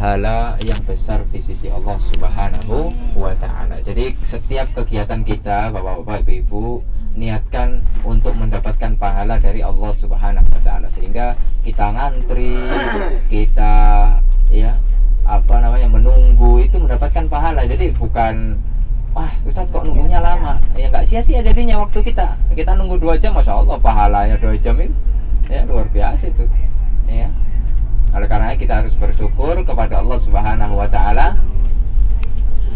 pahala yang besar di sisi Allah Subhanahu wa Ta'ala. Jadi setiap kegiatan kita, Bapak-bapak, Ibu-ibu, niatkan untuk mendapatkan pahala dari Allah Subhanahu wa Ta'ala, sehingga kita ngantri, kita menunggu itu mendapatkan pahala. Jadi bukan Ustadz kok nunggunya lama, ya nggak sia-sia jadinya waktu kita nunggu 2 jam, Masya Allah pahalanya 2 jam itu ya luar biasa itu ya. Oleh karena kita harus bersyukur kepada Allah Subhanahu wa Ta'ala.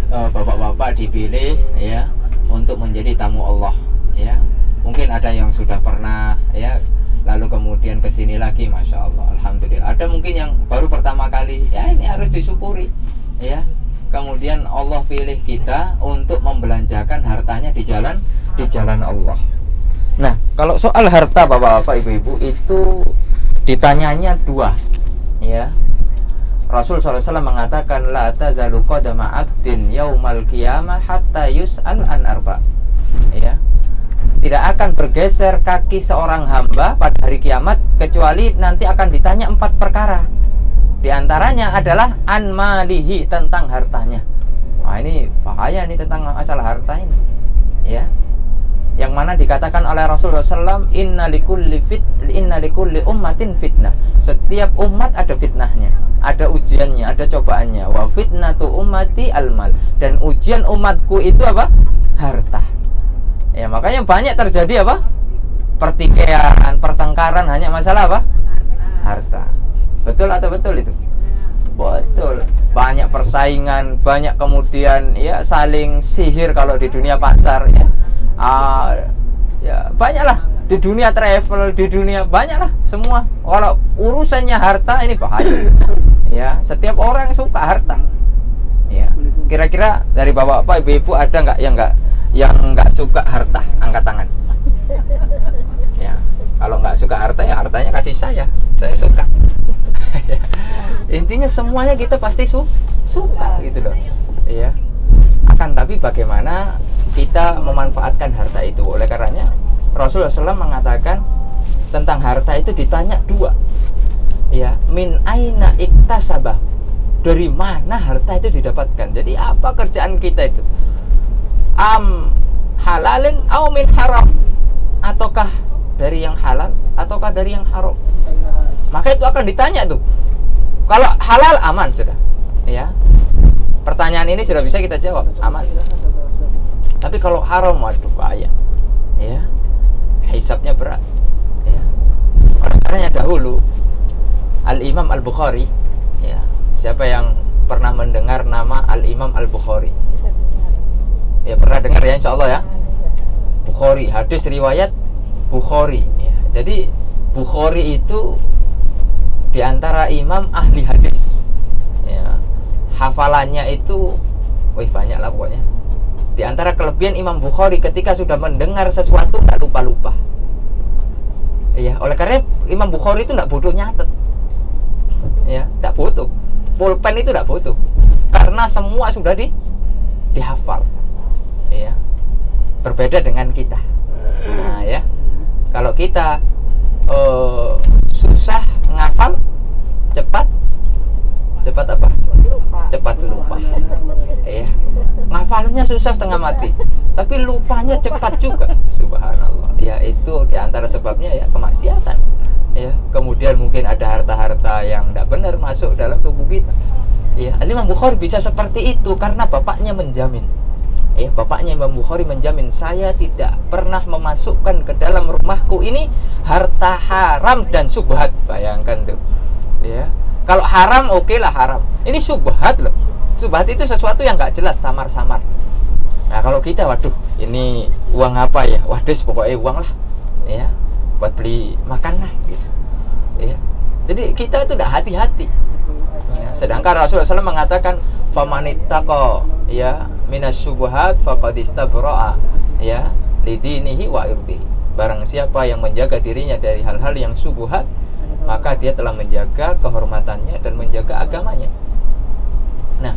Bapak-bapak dipilih ya untuk menjadi tamu Allah ya. Mungkin ada yang sudah pernah ya, lalu kemudian kesini lagi, Masya Allah, Alhamdulillah. Ada mungkin yang baru pertama kali, ya ini harus disyukuri ya. Kemudian Allah pilih kita untuk membelanjakan hartanya di jalan Allah. Nah, kalau soal harta Bapak-bapak, Ibu-ibu, itu ditanyanya 2 ya. Rasul SAW mengatakan la tazalu qadama 'abdin yaumal qiyamah hatta yus'al an arba. Ya. Tidak akan bergeser kaki seorang hamba pada hari kiamat kecuali nanti akan ditanya 4 perkara. Di antaranya adalah an malihi, tentang hartanya. Nah, ini bahaya nih tentang masalah harta ini. Ya. Yang mana dikatakan oleh Rasulullah SAW, inna likulli ummatin fitnah. Setiap umat ada fitnahnya, ada ujiannya, ada cobaannya. Wa fitnatu ummati almal. Dan ujian umatku itu apa? Harta. Ya, makanya banyak terjadi apa? Pertikaian, pertengkaran hanya masalah apa? Harta. Betul atau betul itu? Betul. Banyak persaingan, banyak kemudian ya saling sihir kalau di dunia pasar ya. Ya banyaklah di dunia travel, di dunia banyaklah semua. Kalau urusannya harta ini bahaya. Ya, setiap orang suka harta. Ya. Kira-kira dari Bapak-bapak, Ibu-ibu ada nggak yang nggak suka harta? Angkat tangan. Ya. Kalau nggak suka harta ya hartanya kasih saya suka. Intinya semuanya kita pasti suka gitu loh. Iya. Akan tapi bagaimana kita memanfaatkan harta itu? Oleh karenanya Rasulullah SAW mengatakan tentang harta itu ditanya 2. Ya, min aina iktasabah. Dari mana harta itu didapatkan? Jadi apa kerjaan kita itu? Halalin au min haram? Ataukah dari yang halal ataukah dari yang haram? Maka itu akan ditanya tuh. Kalau halal aman sudah. Ya. Pertanyaan ini sudah bisa kita jawab, aman. Tapi kalau haram, waduh bahaya. Ya. Hisabnya berat. Ya. Oleh karenanya dahulu Al-Imam Al-Bukhari, ya. Siapa yang pernah mendengar nama Al-Imam Al-Bukhari? Ya, pernah dengar ya, insyaallah ya. Bukhari, hadis riwayat Bukhari. Ya. Jadi Bukhari itu di antara imam ahli hadis. Ya. Hafalannya itu banyak lah pokoknya. Di antara kelebihan Imam Bukhari, ketika sudah mendengar sesuatu tak lupa-lupa. Ya, oleh karena Imam Bukhari itu tidak butuh nyatet. Ya, tidak butuh. Pulpen itu tidak butuh. Karena semua sudah dihafal. Ya. Berbeda dengan kita. Nah, ya. Kalau kita susah ngafal, cepat apa? Cepat lupa. Ya. Ngafalnya susah setengah mati, tapi lupanya cepat juga. Subhanallah. Ya, itu diantara sebabnya ya kemaksiatan. Ya, kemudian mungkin ada harta-harta yang tidak benar masuk dalam tubuh kita. Ya, Imam Bukhari bisa seperti itu karena bapaknya menjamin. Ya, bapaknya Imam Bukhari menjamin, saya tidak pernah memasukkan ke dalam rumahku ini harta haram dan subhat. Bayangkan tuh. Ya. Kalau haram oke lah haram. Ini subhat loh. Subhat itu sesuatu yang nggak jelas, samar-samar. Nah, kalau kita, waduh, ini uang apa ya? Waduh, pokoknya uang lah. Ya. Buat beli makan lah gitu. Ya. Jadi kita itu tidak hati-hati. Ya. Sedangkan Rasulullah SAW mengatakan famanittaqa ya minas syubhat faqad istabra'a ya lidinihi wa irdihi. Barang siapa yang menjaga dirinya dari hal-hal yang syubhat, maka dia telah menjaga kehormatannya dan menjaga agamanya. Nah,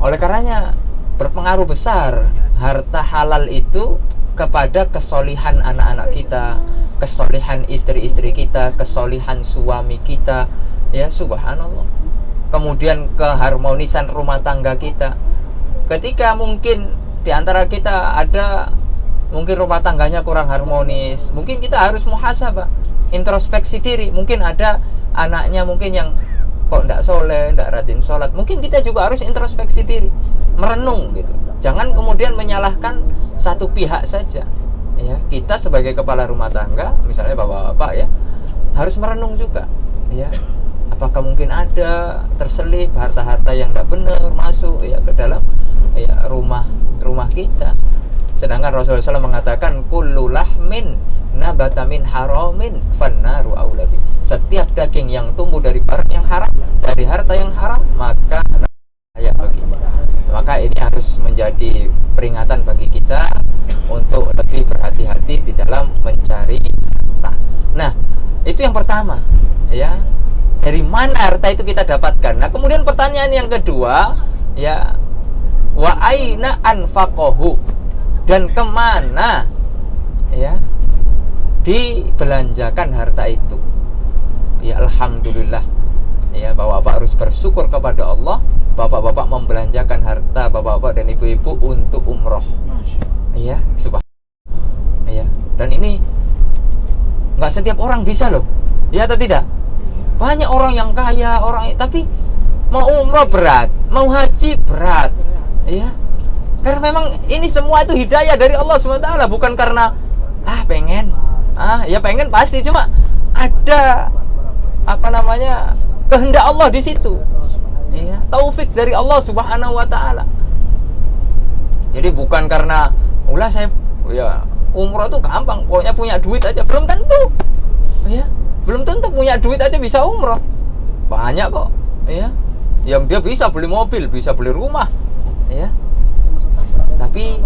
oleh karenanya berpengaruh besar harta halal itu kepada kesolihan anak-anak kita, kesolihan istri-istri kita, kesolihan suami kita. Ya, subhanallah. kemudian keharmonisan rumah tangga kita. Ketika mungkin di antara kita ada mungkin rumah tangganya kurang harmonis, mungkin kita harus muhasabah, introspeksi diri. Mungkin ada anaknya mungkin yang kok tidak soleh, tidak rajin sholat, mungkin kita juga harus introspeksi diri, merenung gitu. Jangan kemudian menyalahkan satu pihak saja. Ya, kita sebagai kepala rumah tangga, misalnya bapak-bapak ya, harus merenung juga. Ya, apakah mungkin ada terselip harta-harta yang tidak benar masuk ya ke dalam ya rumah kita. Sedangkan Rasulullah SAW mengatakan kullu lahmin nabata min haramin fannaru aulabi. Setiap daging yang tumbuh dari barang yang haram, dari harta yang haram, maka ya bagi. Maka ini harus menjadi peringatan bagi kita untuk lebih berhati-hati di dalam mencari harta. Nah, itu yang pertama, ya. Dari mana harta itu kita dapatkan? Nah, kemudian pertanyaan yang kedua, ya, wa aina anfaqahu, dan kemana ya dibelanjakan harta itu. Ya, alhamdulillah ya, bapak-bapak harus bersyukur kepada Allah, bapak-bapak membelanjakan harta bapak-bapak dan ibu-ibu untuk umroh. Ya, subhanallah ya. Dan ini nggak setiap orang bisa loh, ya atau tidak? Banyak orang yang kaya, tapi mau umroh berat, mau haji berat, ya. Karena memang ini semua itu hidayah dari Allah SWT, bukan karena pengen, ya pengen pasti, cuma ada kehendak Allah di situ, ya, taufik dari Allah Subhanahu Wa Taala. Jadi bukan karena saya ya umroh itu gampang, pokoknya punya duit aja, belum tentu, ya. Belum tentu punya duit aja bisa umroh. Banyak kok, ya, yang dia bisa beli mobil, bisa beli rumah, ya. Tapi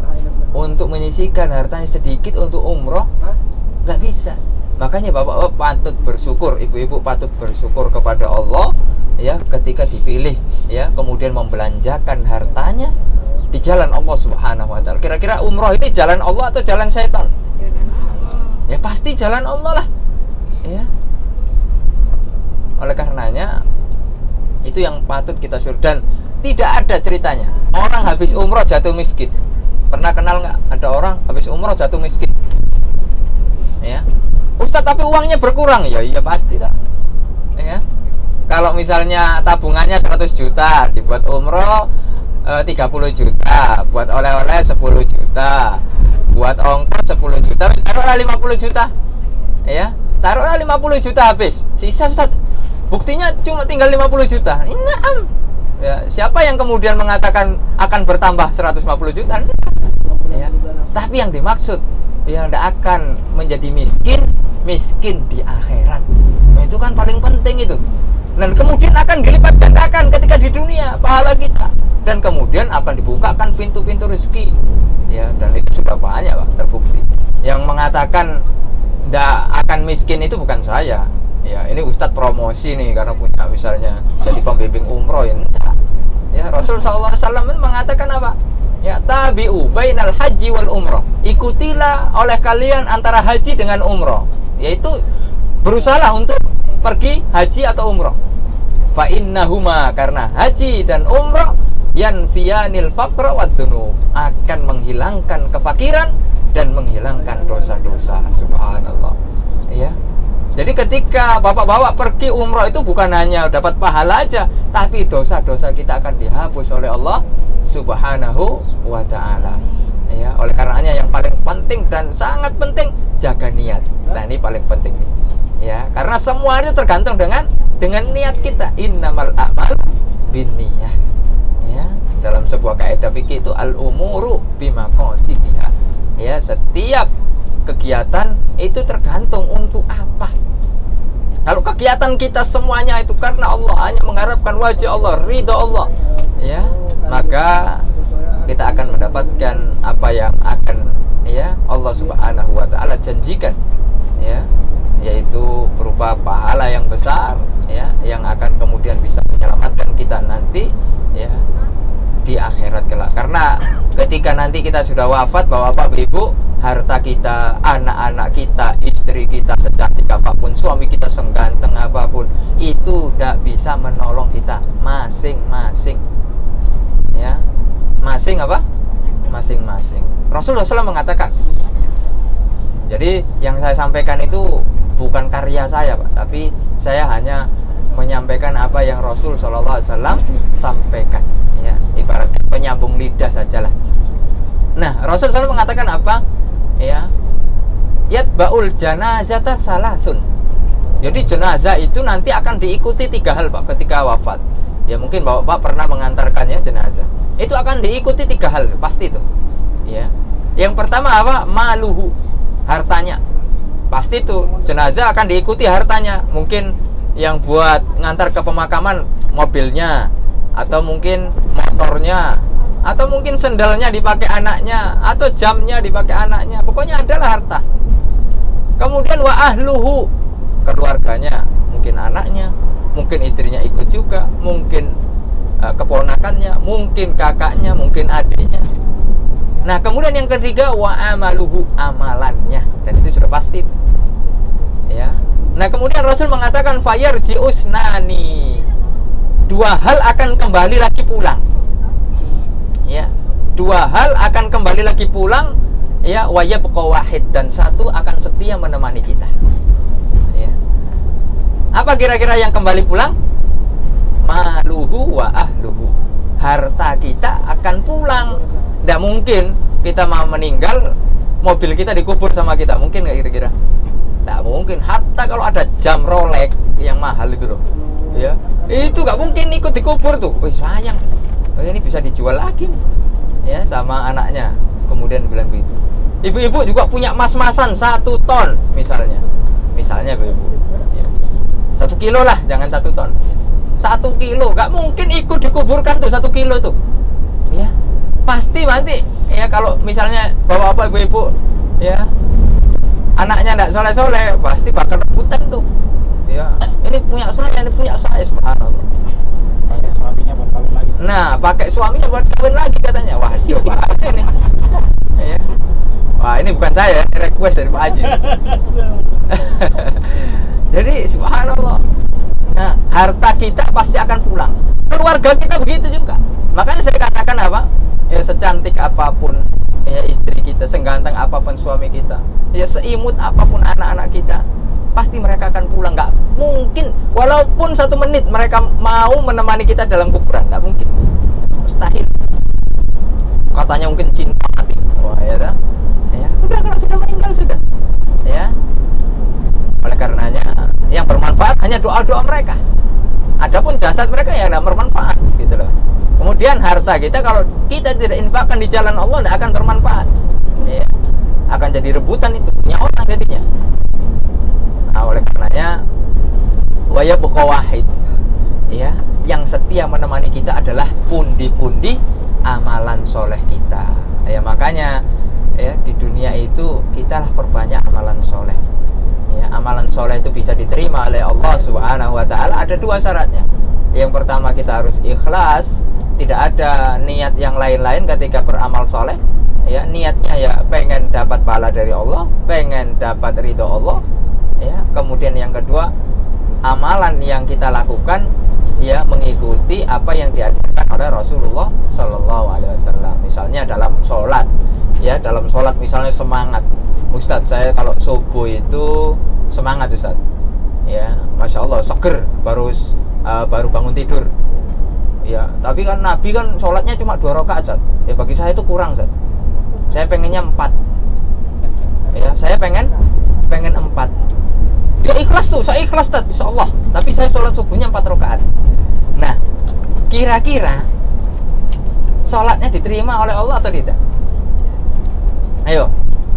untuk menyisihkan hartanya sedikit untuk umroh nggak bisa. Makanya bapak-bapak patut bersyukur, ibu-ibu patut bersyukur kepada Allah, ya, ketika dipilih, ya, kemudian membelanjakan hartanya di jalan Allah Subhanahu Wa Taala. Kira-kira umroh ini jalan Allah atau jalan setan? Ya pasti jalan Allah lah, ya. Oleh karenanya itu yang patut kita syukur. Dan tidak ada ceritanya orang habis umroh jatuh miskin. Pernah kenal nggak ada orang habis umroh jatuh miskin? Ya, Ustadz, tapi uangnya berkurang. Ya iya pasti tak. Ya, kalau misalnya tabungannya 100 juta dibuat umroh 30 juta, buat oleh-oleh 10 juta, buat ongkos 10 juta, taruhlah 50 juta, ya, taruhlah 50 juta habis, sisa Ustadz, buktinya cuma tinggal 50 juta. Naam. Ya, siapa yang kemudian mengatakan akan bertambah 150 juta? Ya, tapi yang dimaksud yang tidak akan menjadi miskin di akhirat. Nah, itu kan paling penting itu. Dan kemudian akan dilipat gandakan ketika di dunia pahala kita, dan kemudian akan dibukakan pintu-pintu rezeki. Ya, dan itu sudah banyak Pak, terbukti. Yang mengatakan tidak akan miskin itu bukan saya. Ya, ini Ustadz promosi nih karena punya misalnya jadi pembimbing umroh ya. Ya, Rasul SAW mengatakan apa? Ya, tabi'u bainal haji wal umroh. Ikutilah oleh kalian antara haji dengan umroh, yaitu berusaha untuk pergi haji atau umroh. Fa innahuma, karena haji dan umroh yanfiyanil faqra wad dunub, akan menghilangkan kefakiran dan menghilangkan dosa-dosa. Subhanallah. Ya. Jadi ketika bapak-bapak pergi umroh itu bukan hanya dapat pahala aja, tapi dosa-dosa kita akan dihapus oleh Allah Subhanahu wa Ta'ala. Ya, oleh karenanya yang paling penting dan sangat penting, jaga niat. Nah, ini paling penting nih. Ya, karena semua itu tergantung dengan niat kita. Innamal a'mal binniyah. Ya, dalam sebuah kaidah fikih itu al-umuru bimaqasidiha. Ya, setiap kegiatan itu tergantung untuk apa. Kalau kegiatan kita semuanya itu karena Allah, hanya mengharapkan wajah Allah, ridha Allah, ya, maka kita akan mendapatkan apa yang akan, ya, Allah Subhanahu wa Ta'ala janjikan, ya, yaitu berupa pahala yang besar, ya, yang akan kemudian bisa menyelamatkan kita nanti, ya, di di akhirat kelak. Karena ketika nanti kita sudah wafat, Bapak Ibu, harta kita, anak-anak kita, istri kita secantik apapun, suami kita seganteng apapun, itu tidak bisa menolong kita masing-masing. Ya, masing-masing. Rasulullah SAW mengatakan. Jadi yang saya sampaikan itu bukan karya saya, Pak, tapi saya hanya menyampaikan apa yang Rasul SAW sampaikan. Ya, ibaratnya penyambung lidah sajalah. Nah, Rasul SAW mengatakan apa? Ya, yatba'ul janazata salasun. Jadi jenazah itu nanti akan diikuti 3 hal, Pak, ketika wafat. Ya mungkin Bapak pernah mengantarkan ya jenazah. Itu akan diikuti 3 hal, pasti itu. Ya. Yang pertama apa? Maluhu, hartanya. Pasti itu jenazah akan diikuti hartanya. Mungkin yang buat ngantar ke pemakaman mobilnya, atau mungkin motornya, atau mungkin sendalnya dipakai anaknya, atau jamnya dipakai anaknya. Pokoknya adalah harta. Kemudian wa ahluhu, keluarganya, mungkin anaknya, mungkin istrinya ikut juga, mungkin keponakannya, mungkin kakaknya, mungkin adiknya. Nah, kemudian yang ketiga wa amaluhu, amalannya, dan itu sudah pasti. Ya. Nah, kemudian Rasul mengatakan fayarji'us nani. 2 hal akan kembali lagi pulang. Ya. 2 hal akan kembali lagi pulang, ya, wa yabqa wahid, dan 1 akan setia menemani kita. Ya. Apa kira-kira yang kembali pulang? Maluhu wa ahluhu. Harta kita akan pulang. Tidak mungkin kita mau meninggal, mobil kita dikubur sama kita. Mungkin nggak kira-kira? Tidak mungkin. Hatta kalau ada jam Rolex yang mahal itu loh, ya, itu nggak mungkin ikut dikubur tuh. Wih, sayang, ini bisa dijual lagi, ya, sama anaknya. Kemudian bilang begitu. Ibu-ibu juga punya emas-emasan 1 ton misalnya ibu-ibu, ya. 1 kilo lah, jangan 1 ton. 1 kilo, nggak mungkin ikut dikuburkan tuh 1 kilo tuh, ya. Pasti nanti, ya, kalau misalnya bapak-bapak, ibu-ibu, ya, anaknya tidak soleh-soleh, pasti bakal rebutan tuh, ya. Ini punya saya, subhanallah. Pakai suaminya buat kawin lagi. Nah, pakai suaminya buat kawin lagi katanya. Wah, coba ini. Ya. Wah, ini bukan saya, ini request dari Pak Haji. Jadi, subhanallah. Nah, harta kita pasti akan pulang. Keluarga kita begitu juga. Makanya saya katakan apa? Ya, secantik apapun ya istri kita, seganteng apapun suami kita, ya seimut apapun anak-anak kita, pasti mereka akan pulang. Nggak mungkin, walaupun 1 menit mereka mau menemani kita dalam kuburan, nggak mungkin, mustahil. Katanya mungkin cinta mati. Wah, ya dah. Ya, udah, kalau sudah meninggal sudah. Ya. Oleh karenanya yang bermanfaat hanya doa-doa mereka. Adapun jasad mereka ya tidak bermanfaat, gitu loh. Kemudian harta kita, kalau kita tidak infakkan di jalan Allah, tidak akan bermanfaat, ya. Akan jadi rebutan, itu punya orang jadinya. Nah, oleh karenanya wa yabqa wahid, ya, yang setia menemani kita adalah pundi-pundi amalan soleh kita. Ya, makanya ya, di dunia itu kita lah perbanyak amalan soleh. Ya, amalan soleh itu bisa diterima oleh Allah Subhanahu wa ta'ala. Ada 2 syaratnya. Yang pertama, kita harus ikhlas, tidak ada niat yang lain-lain ketika beramal soleh. Ya, niatnya ya pengen dapat pahala dari Allah, pengen dapat ridho Allah. Ya, kemudian yang kedua, amalan yang kita lakukan ya mengikuti apa yang diajarkan oleh Rasulullah Sallallahu Alaihi Wasallam. Misalnya dalam sholat, ya, dalam sholat misalnya semangat. Ustadz, saya kalau subuh itu semangat, Ustadz. Ya, masya Allah, seger baru bangun tidur. Ya, tapi kan Nabi kan sholatnya cuma 2 rakaat, Ustadz. Ya, bagi saya itu kurang, Ustadz. Saya pengennya 4. Ya, saya pengen 4. Ya ikhlas tuh, saya ikhlas, Ustadz, insya Allah. Tapi saya sholat subuhnya 4 rakaat. Nah, kira-kira sholatnya diterima oleh Allah atau tidak? Ayo.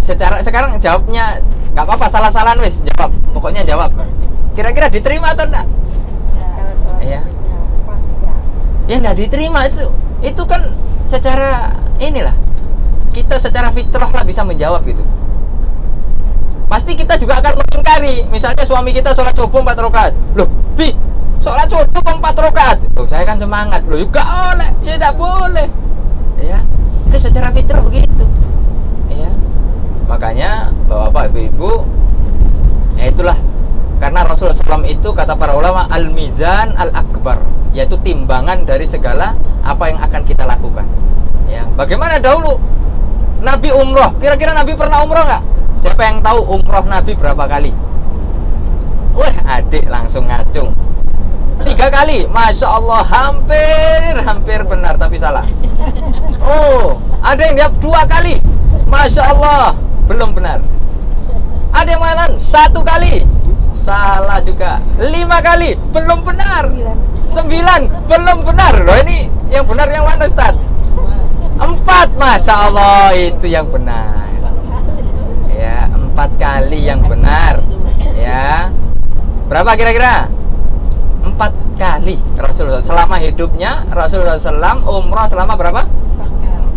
Sekarang jawabnya nggak apa-apa, salah-salahan wis, jawab. Pokoknya jawab. Kira-kira diterima atau enggak? Ya. Ya nggak diterima itu. Itu kan secara inilah. Kita secara fitrah lah bisa menjawab gitu. Pasti kita juga akan mengingkari. Misalnya suami kita sholat subuh 4 rakaat. Loh, sholat subuh 4 rakaat. Loh, saya kan semangat. Loh, juga oleh. Ya tidak boleh. Ya, itu secara fitrah begitu. Ya. Makanya Bapak Ibu, ya itulah karena Rasulullah SAW itu kata para ulama al-mizan al-akbar, yaitu timbangan dari segala apa yang akan kita lakukan. Ya, bagaimana dahulu Nabi umroh? Kira-kira Nabi pernah umroh nggak? Siapa yang tahu umroh Nabi berapa kali? Wah, adik langsung ngacung. 3 kali, Masya Allah, hampir benar tapi salah. Oh, ada yang jawab 2 kali, Masya Allah, belum benar. Ada yang mengatakan 1 kali, salah juga. 5 kali, belum benar. 9, belum benar. Loh, ini yang benar yang mana, Ustaz? 4, Masya Allah, itu yang benar. Ya, 4 kali yang benar. Ya, berapa kira-kira? 4 kali Rasulullah selama hidupnya. Rasulullah SAW umroh selama berapa?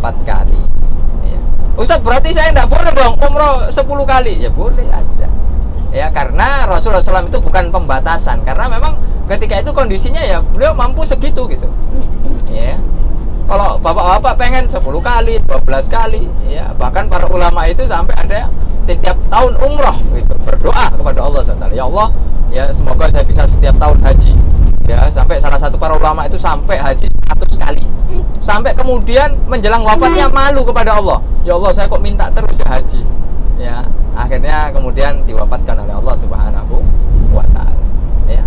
4 kali. Ya. Ustadz, berarti saya tidak boleh dong umroh 10 kali? Ya boleh aja. Ya, karena Rasulullah SAW itu bukan pembatasan. Karena memang ketika itu kondisinya ya beliau mampu segitu gitu. Ya. Kalau bapak-bapak pengen 10 kali, 12 kali, ya bahkan para ulama itu sampai ada setiap tahun umroh gitu, berdoa kepada Allah SWT. Ya Allah, ya semoga saya bisa setiap tahun haji. Ya, sampai salah satu para ulama itu sampai haji 100 kali. Sampai kemudian menjelang wafatnya malu kepada Allah. Ya Allah, saya kok minta terus ya haji. Ya, akhirnya kemudian diwafatkan oleh Allah Subhanahu wa taala. Ya.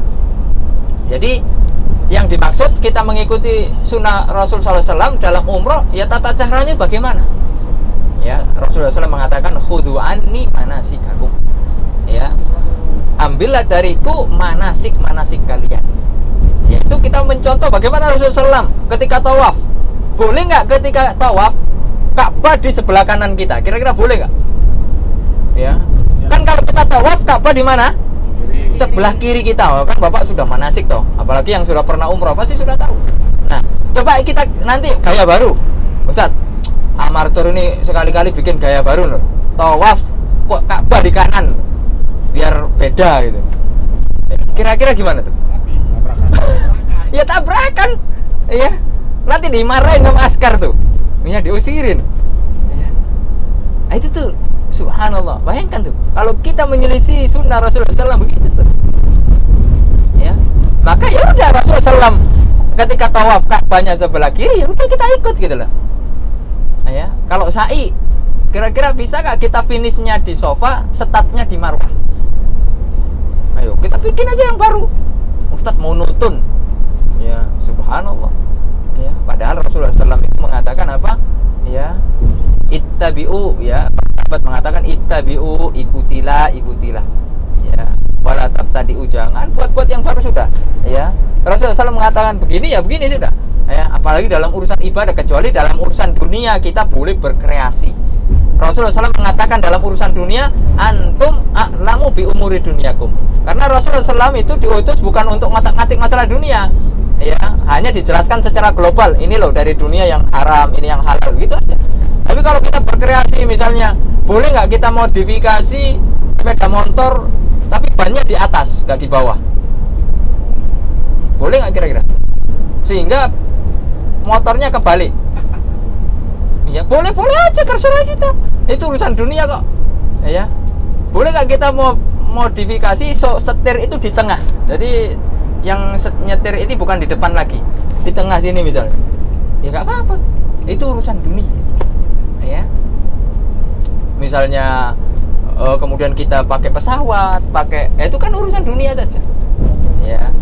Jadi yang dimaksud kita mengikuti sunnah Rasul SAW dalam umroh, ya tata caranya bagaimana? Ya, Rasulullah SAW mengatakan khudhu anni manasikakum. Ya, ambillah dariku manasik kalian. Yaitu kita mencontoh bagaimana Rasulullah SAW ketika tawaf. Boleh nggak ketika tawaf Ka'bah di sebelah kanan kita? Kira-kira boleh nggak? Ya, kan kalau kita tawaf Ka'bah di mana? Sebelah kiri kita. Oh, kan Bapak sudah manasik toh. Apalagi yang sudah pernah umroh pasti sudah tahu. Nah, coba kita nanti gaya baru, Ustadz. Amartur ini sekali-kali bikin gaya baru loh. Tawaf kok Ka'bah di kanan, biar beda gitu. Kira-kira gimana tuh? Ya tabrakan. Iya. Nanti dimarahin sama askar tuh. Ya diusirin. Ya. Nah, itu tuh subhanallah. Bayangkan tuh kalau kita menyelisih sunnah Rasulullah SAW begitu tuh. Ya. Maka ya udah Rasulullah SAW ketika tawaf Ka'bahnya sebelah kiri, ya udah kita ikut gitu loh. Nah, ya. Kalau sa'i kira-kira bisa gak kita finishnya di sofa, startnya di Marwah? Ayo kita bikin aja yang baru. Ustadz mau nutun. Ya, subhanallah. Ya, padahal Rasulullah SAW itu mengatakan apa? Ya, ittabi'u, ya. Sahabat mengatakan ittabi'u, ikutilah. Ya, wala tabtadi'u, jangan buat-buat yang baru sudah. Ya. Rasulullah SAW mengatakan begini ya begini sudah. Ya, apalagi dalam urusan ibadah, kecuali dalam urusan dunia kita boleh berkreasi. Rasulullah SAW mengatakan dalam urusan dunia antum a'lamu bi umuri dunyakum. Karena Rasulullah SAW itu diutus bukan untuk ngatik masalah dunia. Ya, hanya dijelaskan secara global. Ini loh dari dunia yang haram, ini yang halal, gitu aja. Tapi kalau kita berkreasi misalnya, boleh nggak kita modifikasi sepeda motor tapi bannya di atas, nggak di bawah? Boleh nggak kira-kira? Sehingga motornya kebalik. Ya boleh aja, terserah kita. Itu urusan dunia kok. Ya, boleh nggak kita mau modifikasi setir itu di tengah? Jadi yang nyetir ini bukan di depan lagi, di tengah sini misalnya. Ya nggak apa-apa. Itu urusan dunia. Ya. Misalnya kemudian kita pakai pesawat, itu kan urusan dunia saja. Ya.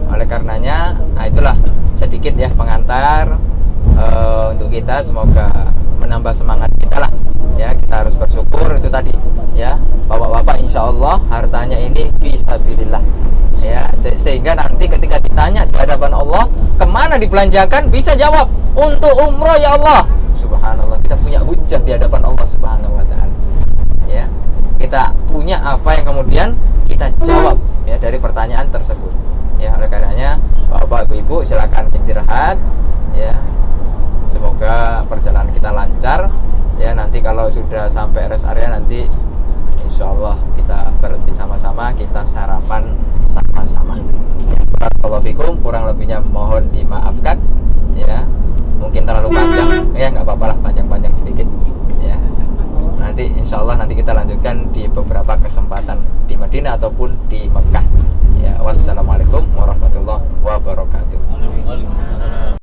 Oleh karenanya, nah itulah sedikit ya pengantar untuk kita, semoga menambah semangat kita lah. Ya, kita harus bersyukur itu tadi. Ya, bapak-bapak insya Allah hartanya ini fisabilillah. Ya, sehingga nanti ketika ditanya di hadapan Allah kemana dibelanjakan, bisa jawab untuk umroh ya Allah. Subhanallah, kita punya hujah di hadapan Allah Subhanahu wa taala. Ya, kita punya apa yang kemudian kita jawab ya dari pertanyaan tersebut. Ya, oleh karenanya Bapak Ibu silakan istirahat ya. Semoga perjalanan kita lancar ya. Nanti kalau sudah sampai rest area nanti insya Allah kita berhenti sama-sama, kita sarapan sama-sama. Barakallahu fikum, kurang lebihnya mohon dimaafkan ya. Mungkin terlalu panjang ya, nggak apa-apa. insya Allah nanti kita lanjutkan di beberapa kesempatan di Madinah ataupun di Mekah. Ya, wassalamualaikum warahmatullahi wabarakatuh. Waalaikumsalam.